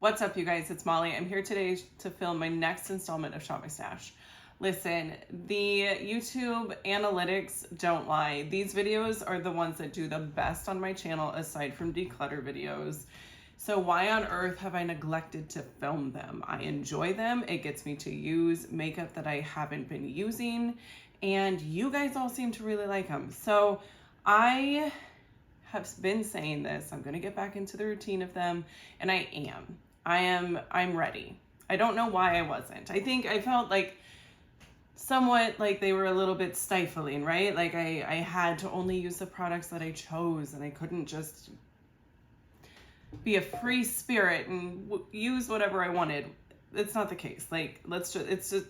What's up, you guys? It's Molly. I'm here today to film my next installment of Shop My Stash. Listen, the YouTube analytics don't lie. These videos are the ones that do the best on my channel aside from declutter videos. So why on earth have I neglected to film them? I enjoy them. It gets me to use makeup that I haven't been using, and you guys all seem to really like them. So I have been saying this. I'm going to get back into the routine of them, and I'm ready. I don't know why I wasn't. I think I felt like somewhat like they were a little bit stifling, right? Like I had to only use the products that I chose, and I couldn't just be a free spirit and use whatever I wanted. It's not the case. Like, it's just,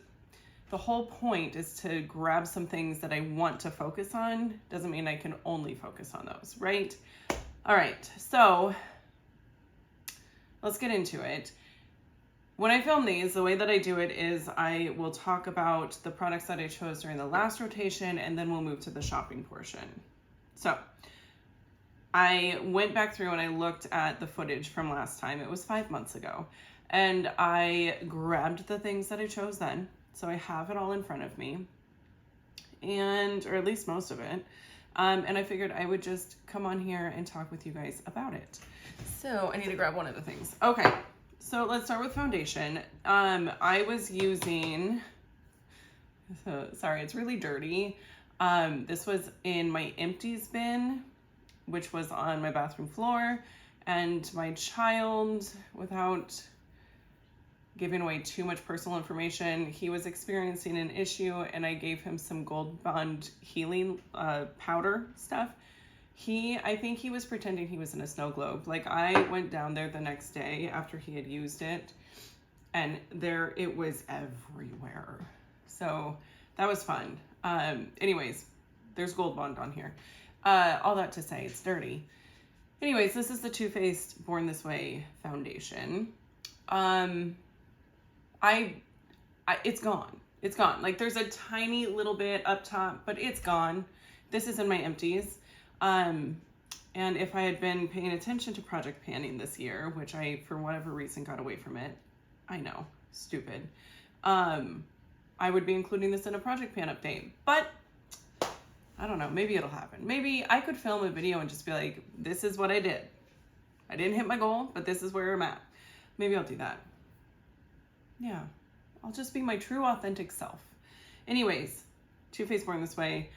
the whole point is to grab some things that I want to focus on. Doesn't mean I can only focus on those, right? All right, so let's get into it. When I film these, the way that I do it is I will talk about the products that I chose during the last rotation, and then we'll move to the shopping portion. So I went back through and I looked at the footage from last time. It was 5 months ago. And I grabbed the things that I chose then. So I have it all in front of me, or at least most of it. And I figured I would just come on here and talk with you guys about it. So I need to grab one of the things. Okay, so let's start with foundation. I was using, sorry, it's really dirty. This was in my empties bin, which was on my bathroom floor, and my child, without giving away too much personal information, he was experiencing an issue, and I gave him some Gold Bond healing powder stuff. I think he was pretending he was in a snow globe. Like, I went down there the next day after he had used it, and it was everywhere. So that was fun. Anyways, there's Gold Bond on here. All that to say, it's dirty. Anyways, this is the Too Faced Born This Way foundation. It's gone. It's gone. Like, there's a tiny little bit up top, but it's gone. This is in my empties. And if I had been paying attention to project panning this year, which I, for whatever reason, got away from it, I know, stupid, I would be including this in a project pan update. But I don't know, maybe it'll happen. Maybe I could film a video and just be like, this is what I did. I didn't hit my goal, but this is where I'm at. Maybe I'll do that. Yeah, I'll just be my true, authentic self. Anyways, Too Faced Born This Way.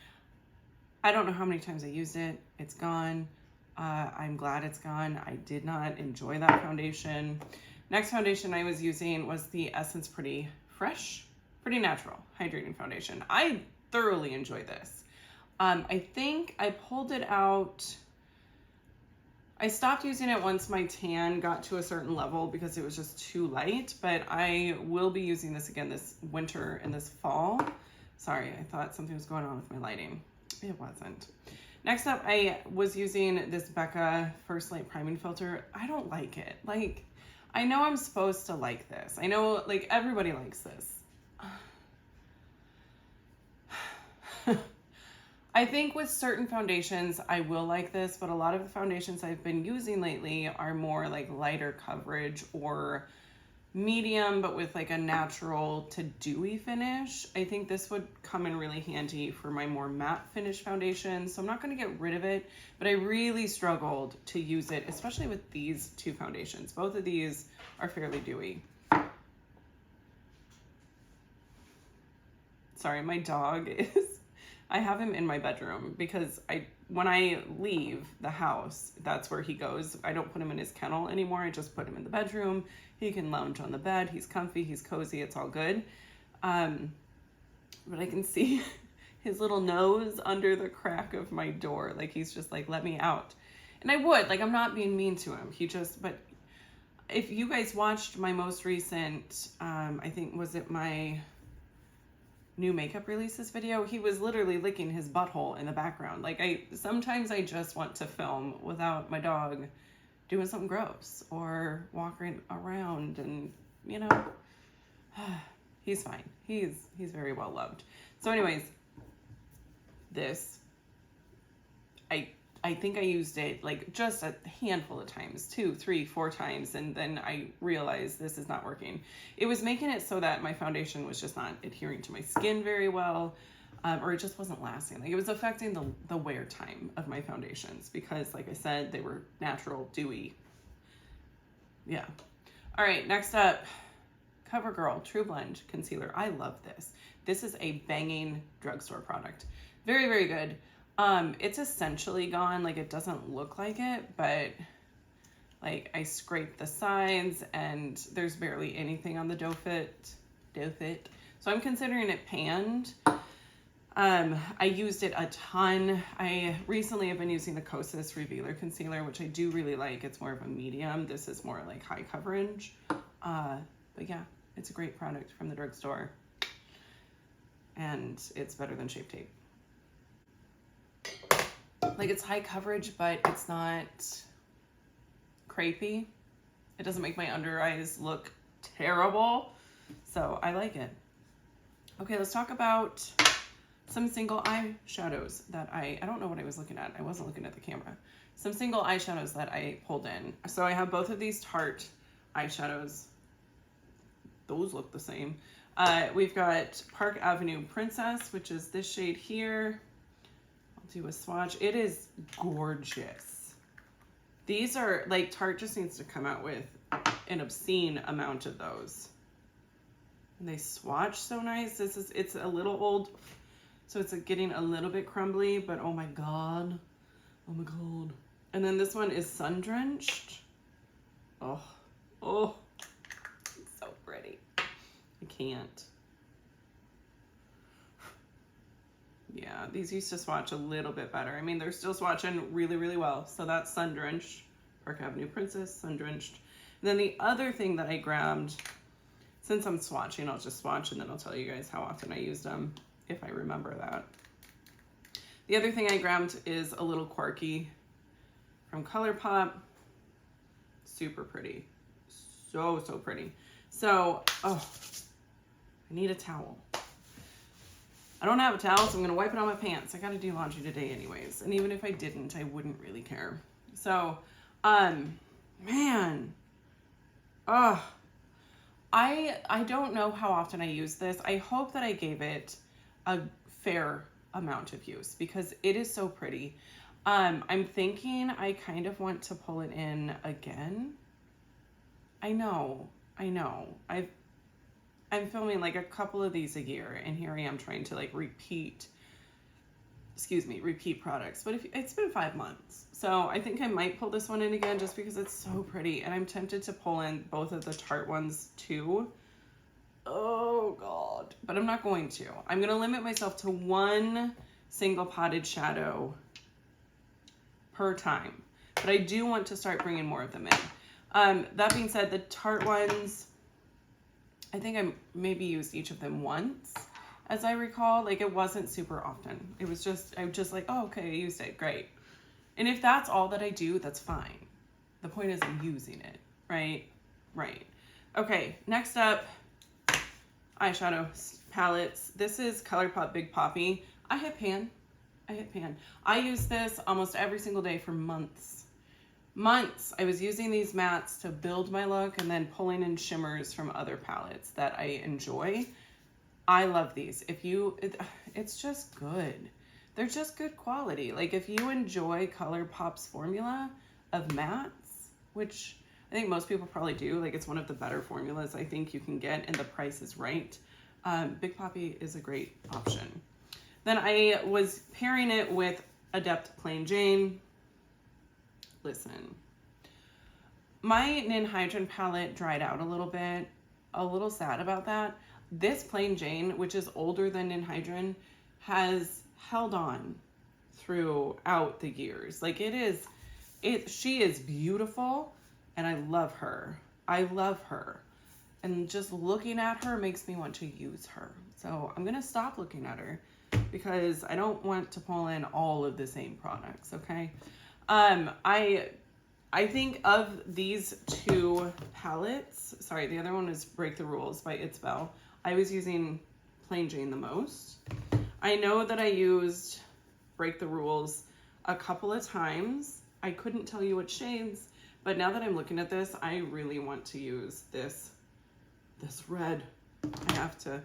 I don't know how many times I used it. It's gone. I'm glad it's gone. I did not enjoy that foundation. Next foundation I was using was the Essence Pretty Fresh, Pretty Natural Hydrating Foundation. I thoroughly enjoy this. I think I pulled it out. I stopped using it once my tan got to a certain level because it was just too light, but I will be using this again this winter and this fall. Sorry, I thought something was going on with my lighting. It wasn't. Next up, I was using this Becca First Light Priming Filter. I don't like it. Like, I know I'm supposed to like this. I know, like, everybody likes this. I think with certain foundations, I will like this, but a lot of the foundations I've been using lately are more like lighter coverage or medium, but with like a natural to dewy finish. I think this would come in really handy for my more matte finish foundations. So I'm not going to get rid of it, but I really struggled to use it, especially with these two foundations. Both of these are fairly dewy. Sorry, my dog I have him in my bedroom because when I leave the house, that's where he goes. I don't put him in his kennel anymore. I just put him in the bedroom. He can lounge on the bed. He's comfy. He's cozy. It's all good. But I can see his little nose under the crack of my door. Like, he's just like, let me out. And I would. Like, I'm not being mean to him. But if you guys watched my most recent, I think, was it my new makeup releases video, he was literally licking his butthole in the background. Like, sometimes I just want to film without my dog doing something gross or walking around, and you know, he's fine. He's very well loved. So anyways, this, I think I used it like just a handful of times, 2, 3, 4 times, and then I realized this is not working. It was making it so that my foundation was just not adhering to my skin very well, or it just wasn't lasting. Like, it was affecting the wear time of my foundations because, like I said, they were natural, dewy. Yeah. All right, next up, CoverGirl True Blend Concealer. I love this. This is a banging drugstore product. Very, very good. It's essentially gone. Like, it doesn't look like it, but like I scraped the sides and there's barely anything on the doe fit. So I'm considering it panned. I used it a ton. I recently have been using the Kosas Revealer Concealer, which I do really like. It's more of a medium. This is more like high coverage. But yeah, it's a great product from the drugstore. And it's better than Shape Tape. Like, it's high coverage, but it's not crepey. It doesn't make my under eyes look terrible. So I like it. Okay, let's talk about some single eyeshadows that I don't know what I was looking at. I wasn't looking at the camera. Some single eyeshadows that I pulled in. So I have both of these Tarte eyeshadows. Those look the same. We've got Park Avenue Princess, which is this shade here. I'll do a swatch. It is gorgeous. These are, like, Tarte just needs to come out with an obscene amount of those. And they swatch so nice. It's a little old, so it's getting a little bit crumbly, but oh my God. Oh my God. And then this one is Sun Drenched. Oh, it's so pretty. I can't. Yeah, these used to swatch a little bit better. I mean, they're still swatching really, really well. So that's Sun Drenched, Park Avenue Princess, Sun Drenched. And then the other thing that I grabbed, since I'm swatching, I'll just swatch and then I'll tell you guys how often I use them, if I remember that. The other thing I grabbed is a little Quirky from ColourPop. Super pretty. So pretty. So, I need a towel. I don't have a towel, so I'm gonna wipe it on my pants. I gotta do laundry today anyways. And even if I didn't, I wouldn't really care. So, man. I don't know how often I use this. I hope that I gave it a fair amount of use because it is so pretty. I'm thinking I kind of want to pull it in again. I know. I'm filming like a couple of these a year, and here I am trying to like repeat products. But it's been 5 months, so I think I might pull this one in again just because it's so pretty, and I'm tempted to pull in both of the Tarte ones too. Oh God, but I'm not going to. I'm gonna limit myself to one single potted shadow per time, but I do want to start bringing more of them in. That being said, the Tarte ones, I think I maybe used each of them once, as I recall. Like, it wasn't super often. It was just, I'm just like, oh, okay, I used it, great. And if that's all that I do, that's fine. The point is I'm using it, right? Right. Okay, next up, eyeshadow palettes. This is ColourPop Big Poppy. I hit pan. I use this almost every single day for months. I was using these mattes to build my look and then pulling in shimmers from other palettes that I enjoy. I love these. It's just good. They're just good quality. Like, if you enjoy ColourPop's formula of mattes, which I think most people probably do, like, it's one of the better formulas I think you can get, and the price is right. Big Poppy is a great option. Then I was pairing it with Adept Plain Jane. Listen, my Ninhydrin palette dried out a little bit. A little sad about that. This Plain Jane, which is older than Ninhydrin, has held on throughout the years. Like, she is beautiful, and I love her. And just looking at her makes me want to use her. So I'm gonna stop looking at her because I don't want to pull in all of the same products, okay? I think of these two palettes, sorry, the other one is Break the Rules by It's Belle. I was using Plain Jane the most. I know that I used Break the Rules a couple of times. I couldn't tell you what shades, but now that I'm looking at this, I really want to use this red. I have to,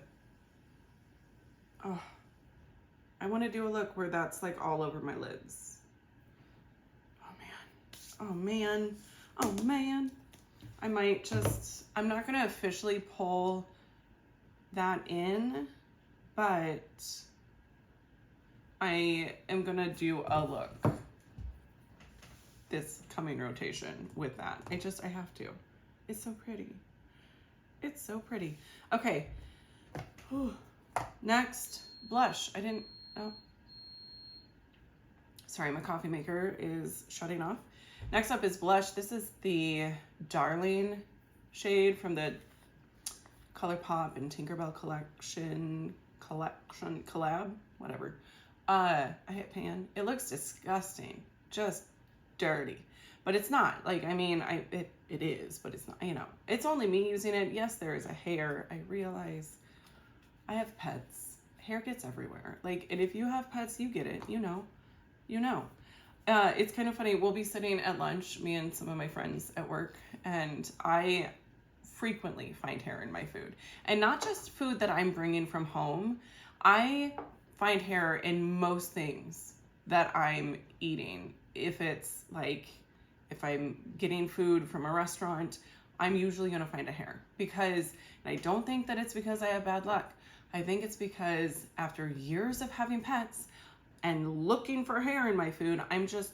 oh, I want to do a look where that's like all over my lids. Oh man, oh man, oh man. I might just, I'm not going to officially pull that in, but I am going to do a look this coming rotation with that. I have to. It's so pretty. It's so pretty. Okay. Whew. Next, blush. Oh. Sorry, my coffee maker is shutting off. Next up is blush. This is the Darling shade from the ColourPop and Tinkerbell collection collab, whatever. I hit pan. It looks disgusting. Just dirty. But it's not. Like, I mean, it is, but it's not, you know. It's only me using it. Yes, there is a hair. I realize I have pets. Hair gets everywhere. Like, and if you have pets, you get it. You know. You know. It's kind of funny. We'll be sitting at lunch, me and some of my friends at work, and I frequently find hair in my food. And not just food that I'm bringing from home. I find hair in most things that I'm eating. If it's like, if I'm getting food from a restaurant, I'm usually going to find a hair. Because, and I don't think that it's because I have bad luck. I think it's because after years of having pets and looking for hair in my food, I'm just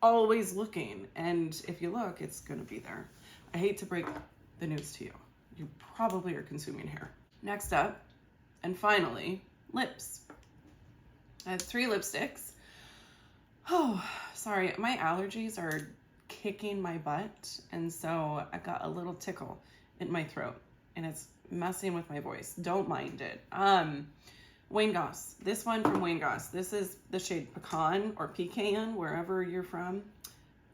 always looking. And if you look, it's going to be there. I hate to break the news to you. You probably are consuming hair. Next up, and finally, lips. I have 3 lipsticks. Oh, sorry. My allergies are kicking my butt. And so I got a little tickle in my throat and it's messing with my voice. Don't mind it. Wayne Goss. This one from Wayne Goss. This is the shade Pecan or Pecan, wherever you're from.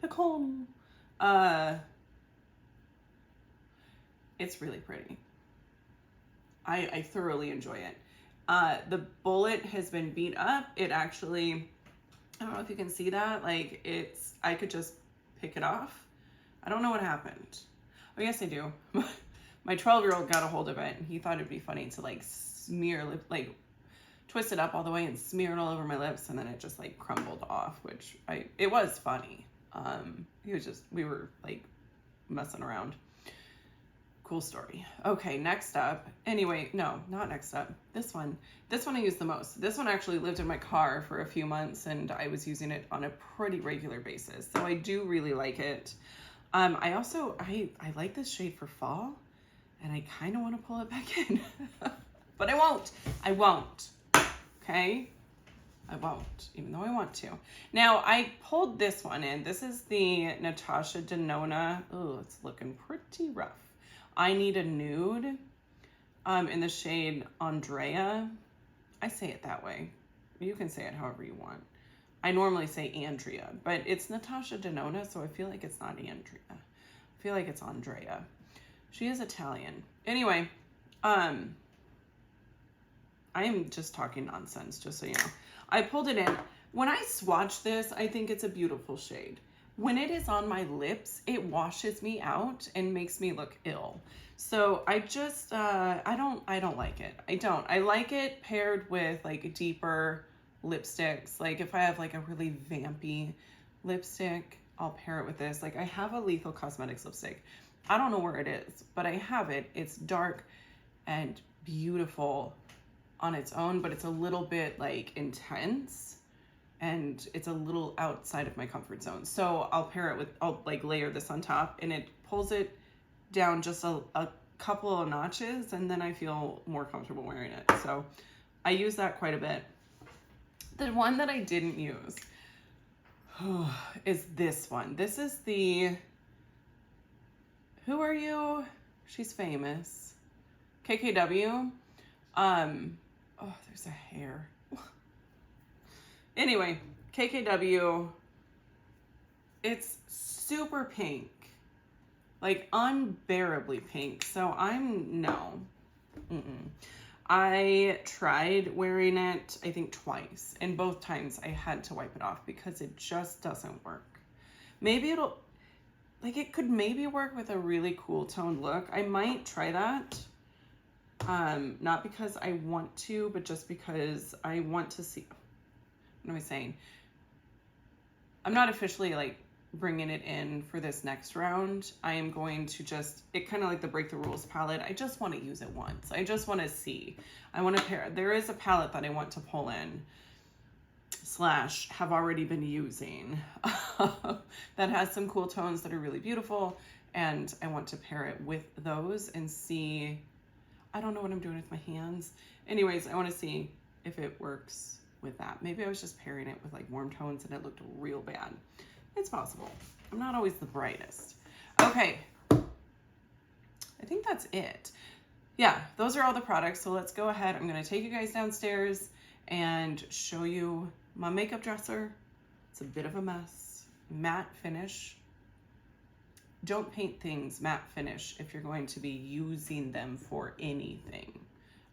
Pecan. It's really pretty. I thoroughly enjoy it. The bullet has been beat up. It actually, I don't know if you can see that. Like I could just pick it off. I don't know what happened. Oh, yes, I do. My 12-year-old got a hold of it and he thought it'd be funny to like smear, twist it up all the way and smear it all over my lips. And then it just like crumbled off, which it was funny. We were like messing around. Cool story. Okay, next up. Anyway, no, not next up. This one I use the most. This one actually lived in my car for a few months and I was using it on a pretty regular basis. So I do really like it. I also, I like this shade for fall and I kind of want to pull it back in, but I won't. Okay. I won't, even though I want to. Now I pulled this one in. This is the Natasha Denona. Oh, it's looking pretty rough. I Need a Nude in the shade Andrea. I say it that way. You can say it however you want. I normally say Andrea, but it's Natasha Denona, so I feel like it's not Andrea. I feel like it's Andrea. She is Italian. Anyway, I am just talking nonsense, just so you know. I pulled it in. When I swatch this, I think it's a beautiful shade. When it is on my lips, it washes me out and makes me look ill. So I just, I don't like it. I don't. I like it paired with like deeper lipsticks. Like if I have like a really vampy lipstick, I'll pair it with this. Like I have a Lethal Cosmetics lipstick. I don't know where it is, but I have it. It's dark and beautiful on its own, but it's a little bit like intense. And it's a little outside of my comfort zone. So I'll pair it with, I'll like layer this on top and it pulls it down just a couple of notches and then I feel more comfortable wearing it. So I use that quite a bit. The one that I didn't use is this one. This is the, who are you? She's famous. KKW. Oh, there's a hair. Anyway, KKW, it's super pink, like unbearably pink. So no. I tried wearing it, I think twice, and both times I had to wipe it off because it just doesn't work. Maybe it'll, like it could maybe work with a really cool toned look. I might try that. Not because I want to, but just because I want to see, what am I saying? I'm not officially like bringing it in for this next round. I am going to just, it kind of like the Break the Rules palette. I just want to use it once. I just want to see. I want to pair. There is a palette that I want to pull in / have already been using that has some cool tones that are really beautiful. And I want to pair it with those and see, I don't know what I'm doing with my hands. Anyways, I want to see if it works with that. Maybe I was just pairing it with like warm tones and it looked real bad. It's possible. I'm not always the brightest. Okay. I think that's it. Yeah, those are all the products. So let's go ahead. I'm going to take you guys downstairs and show you my makeup dresser. It's a bit of a mess. Matte finish. Don't paint things matte finish if you're going to be using them for anything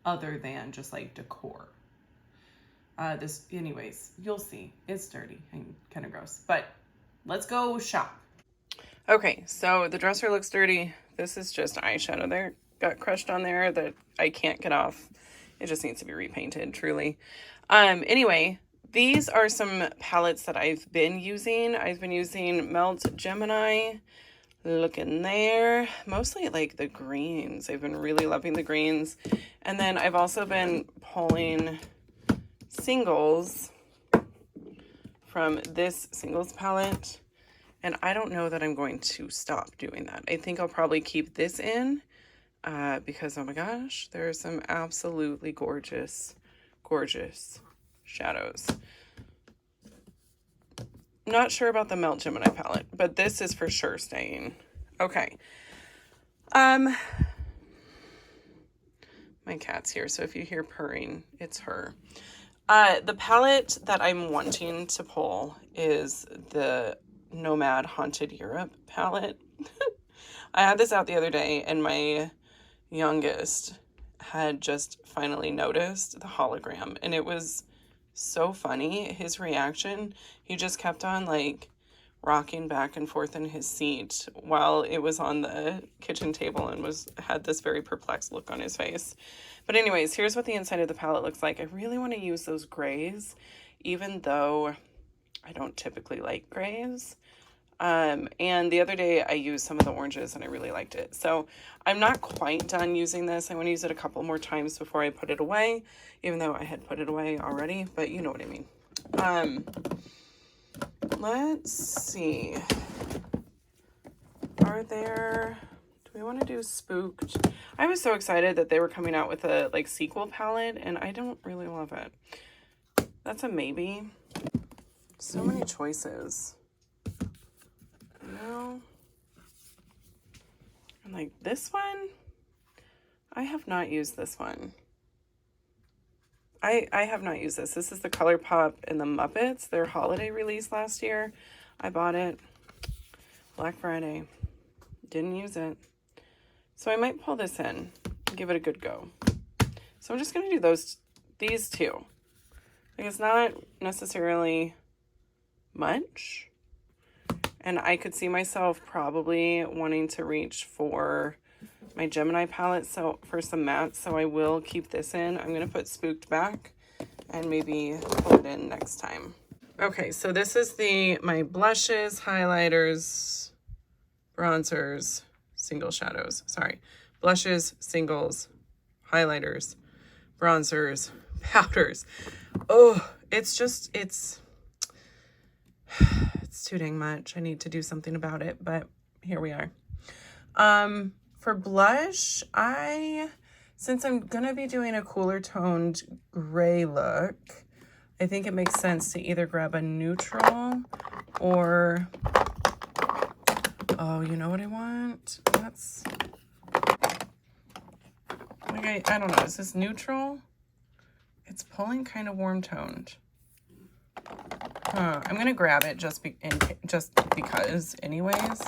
other than just like decor. Anyways, you'll see. It's dirty and kind of gross, but let's go shop. Okay, so the dresser looks dirty. This is just eyeshadow there. Got crushed on there that I can't get off. It just needs to be repainted, truly. Anyway, these are some palettes that I've been using. I've been using Melt Gemini. Look in there. Mostly like the greens. I've been really loving the greens. And then I've also been pulling singles from this singles palette, and I don't know that I'm going to stop doing that. I think I'll probably keep this in because oh my gosh, there are some absolutely gorgeous shadows. Not sure about the Melt Gemini palette, but this is for sure staying. Okay. My cat's here, so if you hear purring, it's her. The palette that I'm wanting to pull is the Nomad Haunted Europe palette. I had this out the other day, and my youngest had just finally noticed the hologram, and it was so funny. His reaction, he just kept on like rocking back and forth in his seat while it was on the kitchen table and had this very perplexed look on his face. But anyways, here's what the inside of the palette looks like. I really want to use those grays, even though I don't typically like grays. And the other day I used some of the oranges and I really liked it. So I'm not quite done using this. I want to use it a couple more times before I put it away, even though I had put it away already, but you know what I mean. Let's see. Do we want to do Spooked? I was so excited that they were coming out with a like sequel palette, and I don't really love it. That's a maybe. So many choices. No. And like this one, I have not used this one. I have not used this. This is the ColourPop and the Muppets, their holiday release last year. I bought it Black Friday. Didn't use it. So I might pull this in and give it a good go. So I'm just going to do these two. Like it's not necessarily much. And I could see myself probably wanting to reach for my Gemini palette for some mattes, so I will keep this in. I'm going to put Spooked back and maybe pull it in next time. Okay, so this is my blushes, highlighters, bronzers, single shadows. Sorry. Blushes, singles, highlighters, bronzers, powders. Oh, it's too dang much. I need to do something about it, but here we are. For blush, since I'm going to be doing a cooler toned gray look, I think it makes sense to either grab a neutral or, oh, you know what I want? That's, like, I don't know. Is this neutral? It's pulling kind of warm toned. I'm going to grab it just because anyways.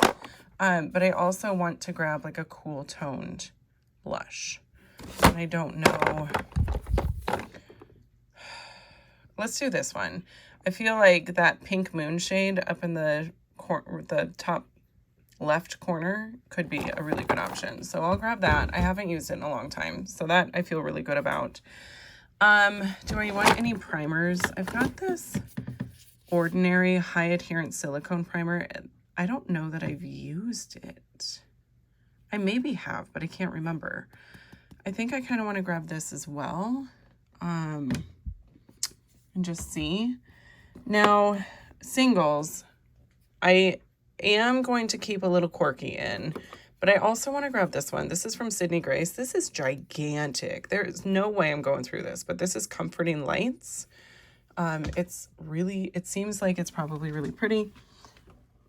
But I also want to grab like a cool toned blush. And I don't know. Let's do this one. I feel like that pink moon shade up in the top left corner could be a really good option. So I'll grab that. I haven't used it in a long time, so that I feel really good about. Do I want any primers? I've got this Ordinary high adherence silicone primer. I don't know that I've used it. I maybe have, but I can't remember. I think I kind of want to grab this as well, and just see. Now, singles, I am going to keep a little quirky in, but I also want to grab this one. This is from Sydney Grace. This is gigantic. There is no way I'm going through this, but this is Comforting Lights. It's really, it seems like it's probably really pretty.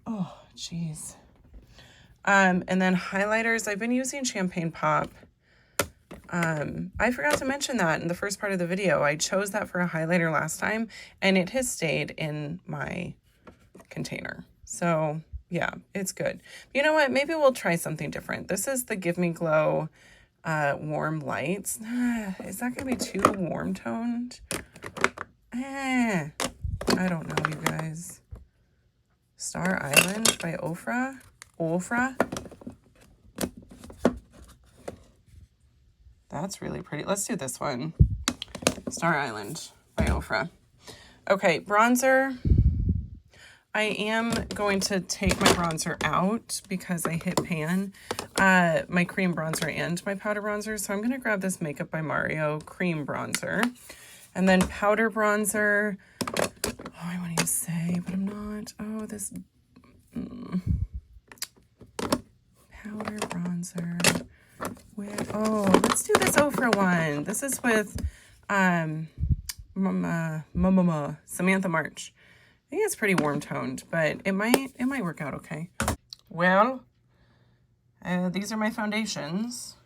Oh, geez. And then highlighters, I've been using Champagne Pop. I forgot to mention that in the first part of the video. I chose that for a highlighter last time, and it has stayed in my container. So yeah, it's good. You know what? Maybe we'll try something different. This is the Give Me Glow Warm Lights. Is that going to be too warm toned? I don't know, you guys. Star Island by Ofra. That's really pretty. Let's do this one. Star Island by Ofra. Okay, bronzer. I am going to take my bronzer out because I hit pan. My cream bronzer and my powder bronzer. So I'm going to grab this Makeup by Mario cream bronzer. And then powder bronzer. Oh, I want to use Say, but I'm not. Oh, this powder bronzer with, oh, let's do this Ofra one. This is with Samantha March. I think it's pretty warm toned, but it might work out okay. Well, these are my foundations.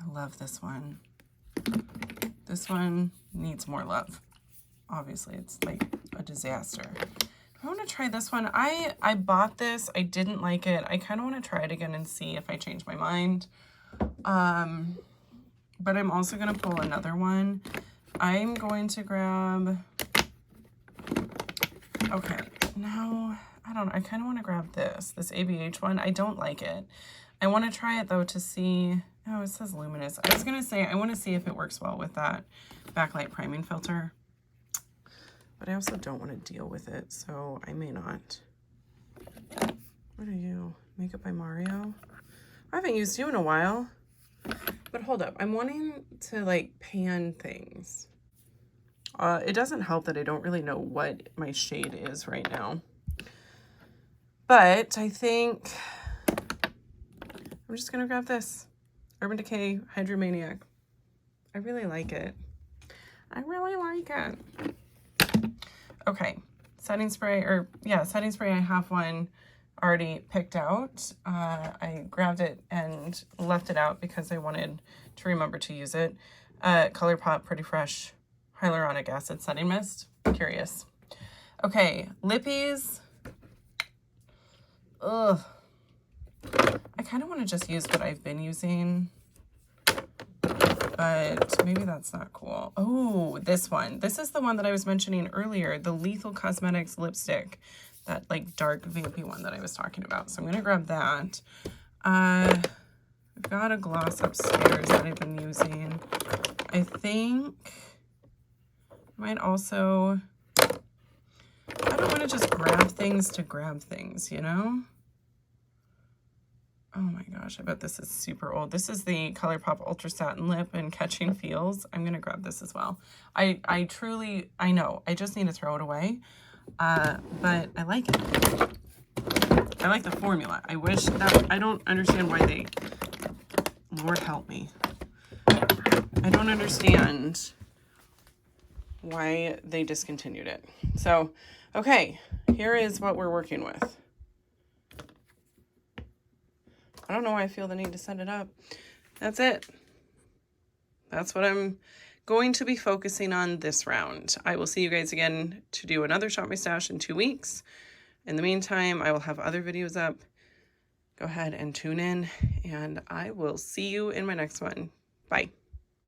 I love this one. This one needs more love. Obviously, it's like a disaster. I want to try this one. I bought this. I didn't like it. I kind of want to try it again and see if I change my mind. But I'm also going to pull another one. I'm going to grab... Okay, now, I don't know. I kind of want to grab this ABH one. I don't like it. I want to try it, though, to see... Oh, it says luminous. I was going to say, I want to see if it works well with that backlight priming filter. But I also don't want to deal with it, so I may not. What are you? Makeup by Mario? I haven't used you in a while. But hold up. I'm wanting to, like, pan things. It doesn't help that I don't really know what my shade is right now. But I think I'm just going to grab this. Urban Decay Hydromaniac. I really like it. Okay, setting spray, setting spray. I have one already picked out. I grabbed it and left it out because I wanted to remember to use it. ColourPop Pretty Fresh Hyaluronic Acid Setting Mist. Curious. Okay, lippies. Ugh. I kind of want to just use what I've been using, but maybe that's not cool. Oh, this one. This is the one that I was mentioning earlier, the Lethal Cosmetics lipstick, that like dark vampy one that I was talking about. So I'm going to grab that. I've got a gloss upstairs that I've been using. I think I might also, I don't want to just grab things to grab things, you know? Oh my gosh, I bet this is super old. This is the ColourPop Ultra Satin Lip in Catching Feels. I'm going to grab this as well. I truly, I know, I just need to throw it away. But I like it. I like the formula. I wish that, I don't understand why they, Lord help me. I don't understand why they discontinued it. So, okay, here is what we're working with. I don't know why I feel the need to set it up. That's it. That's what I'm going to be focusing on this round. I will see you guys again to do another Shop My Stash in 2 weeks. In the meantime, I will have other videos up. go ahead and tune in, and I will see you in my next one. Bye.